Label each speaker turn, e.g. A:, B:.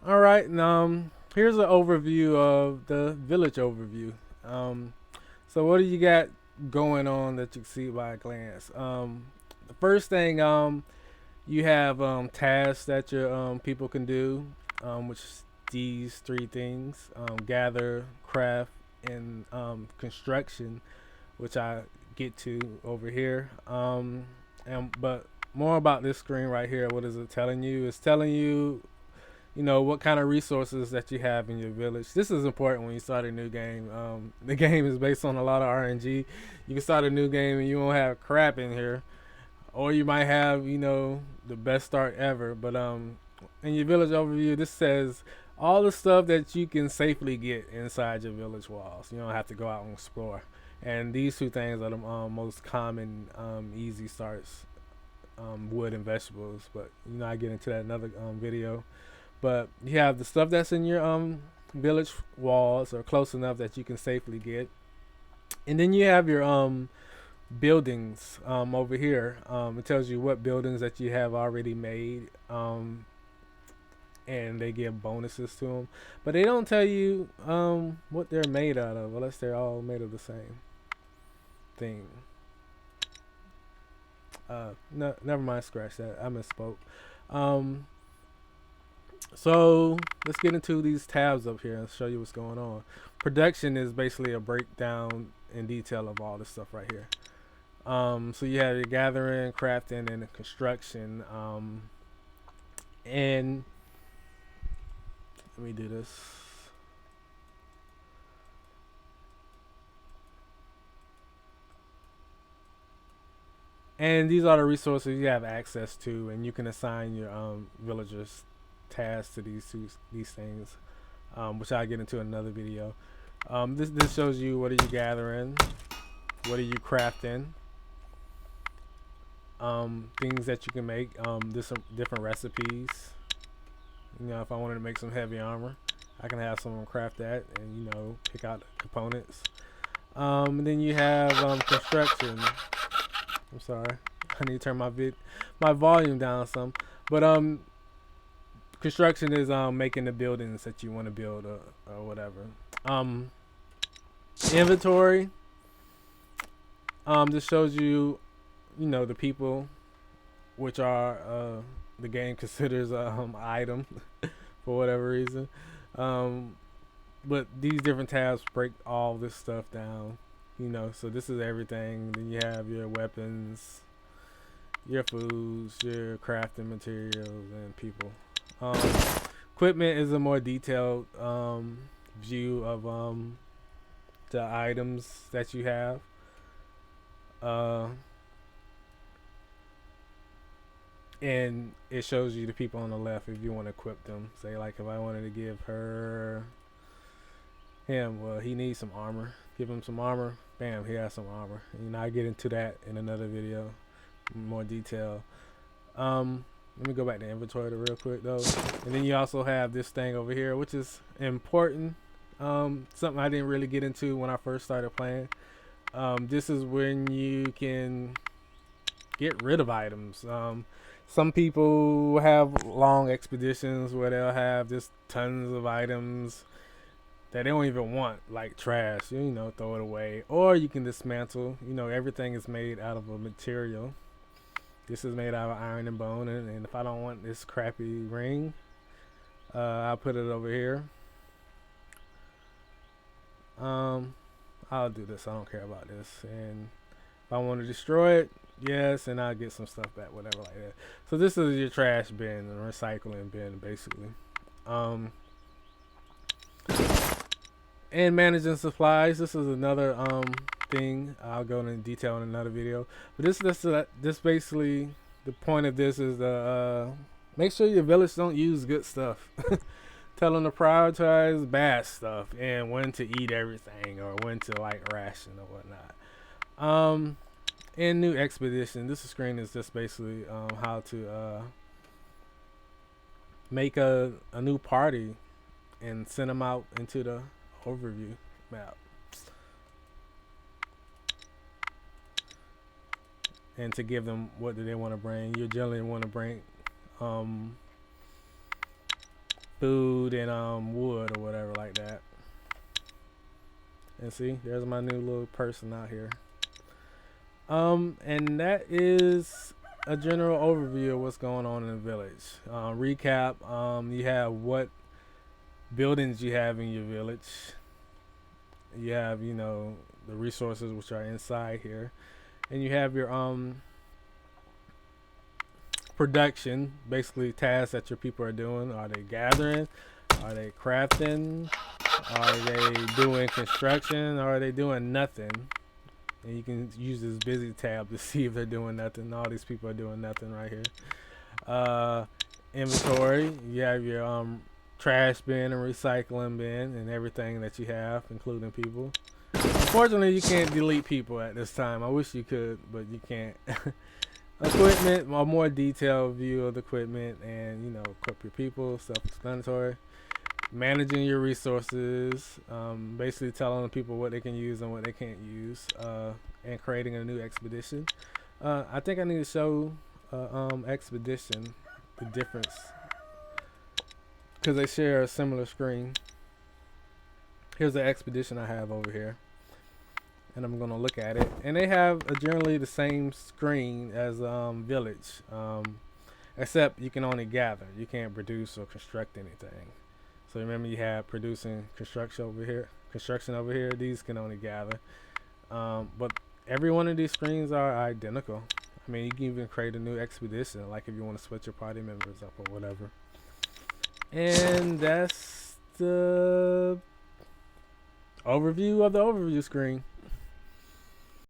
A: All right, and here's an overview of the village overview. Um, so what do you got going on that you can see by a glance? The first thing, you have tasks that your people can do, which is these three things: gather, craft, and construction, which I get to over here. And but more about this screen right here. What is it telling you? It's telling you, what kind of resources that you have in your village. This is important when you start a new game. The game is based on a lot of RNG. You can start a new game and you won't have crap in here, or you might have the best start ever. But in your village overview, this says all the stuff that you can safely get inside your village walls. You don't have to go out and explore. And these two things are the most common easy starts: wood and vegetables. But I get into that in another video. But you have the stuff that's in your village walls or close enough that you can safely get, and then you have your buildings over here. It tells you what buildings that you have already made, and they give bonuses to them, but they don't tell you what they're made out of, unless they're all made of the same thing. No, never mind. Scratch that. I misspoke. Um, So let's get into these tabs up here and show you what's going on. Production is basically a breakdown in detail of all this stuff right here. So you have your gathering, crafting, and construction. And let me do this. And these are the resources you have access to, and you can assign your villagers tasks to these things, which I'll get into in another video. This shows you what are you gathering, what are you crafting, things that you can make. There's some different recipes. If I wanted to make some heavy armor, I can have someone craft that and pick out the components. And then you have construction. I'm sorry, I need to turn my volume down some. But construction is making the buildings that you want to build, or whatever. Um, Inventory. This shows you, the people, which are the game considers item for whatever reason. Um, but these different tabs break all this stuff down. So this is everything. Then you have your weapons, your foods, your crafting materials, and people. Um, Equipment is a more detailed view of the items that you have. Uh, and it shows you the people on the left if you want to equip them. Say, like, if I wanted to give him, well, he needs some armor. Give him some armor. Bam, he has some armor. I get into that in another video, in more detail. Let me go back to inventory real quick though, and then you also have this thing over here, which is important. Something I didn't really get into when I first started playing. This is when you can get rid of items. Some people have long expeditions where they'll have just tons of items that they don't even want, like trash. Throw it away, or you can dismantle. Everything is made out of a material. This is made out of iron and bone, and if I don't want this crappy ring, I'll put it over here. Um, I'll do this. I don't care about this. And if I want to destroy it, yes, and I'll get some stuff back, whatever like that. So this is your trash bin, a recycling bin, basically. Um, and managing supplies. This is another thing. I'll go into detail in another video. But this basically, the point of this is make sure your village don't use good stuff. Tell them to prioritize bad stuff and when to eat everything or when to like ration or whatnot. In new expedition, this screen is just basically how to make a new party and send them out into the overview map. And to give them what do they want to bring. You generally want to bring food and wood or whatever like that. And see, there's my new little person out here. And that is a general overview of what's going on in the village. Recap. You have what buildings you have in your village. You have, the resources which are inside here, and you have your production, basically tasks that your people are doing. Are they gathering? Are they crafting? Are they doing construction? Or are they doing nothing? And you can use this busy tab to see if they're doing nothing. All these people are doing nothing right here. Inventory. You have your trash bin and recycling bin and everything that you have, including people. Unfortunately, you can't delete people at this time. I wish you could, but you can't. Equipment, a more detailed view of the equipment, and equip your people. Self-explanatory. Managing your resources, basically telling the people what they can use and what they can't use, and creating a new expedition. I think I need to show expedition, the difference, because they share a similar screen. Here's the expedition I have over here, and I'm gonna look at it, and they have generally the same screen as village, except you can only gather. You can't produce or construct anything. So remember, you have producing construction over here. These can only gather. But every one of these screens are identical. I mean, you can even create a new expedition, like if you want to split your party members up or whatever. And that's the overview of the overview screen.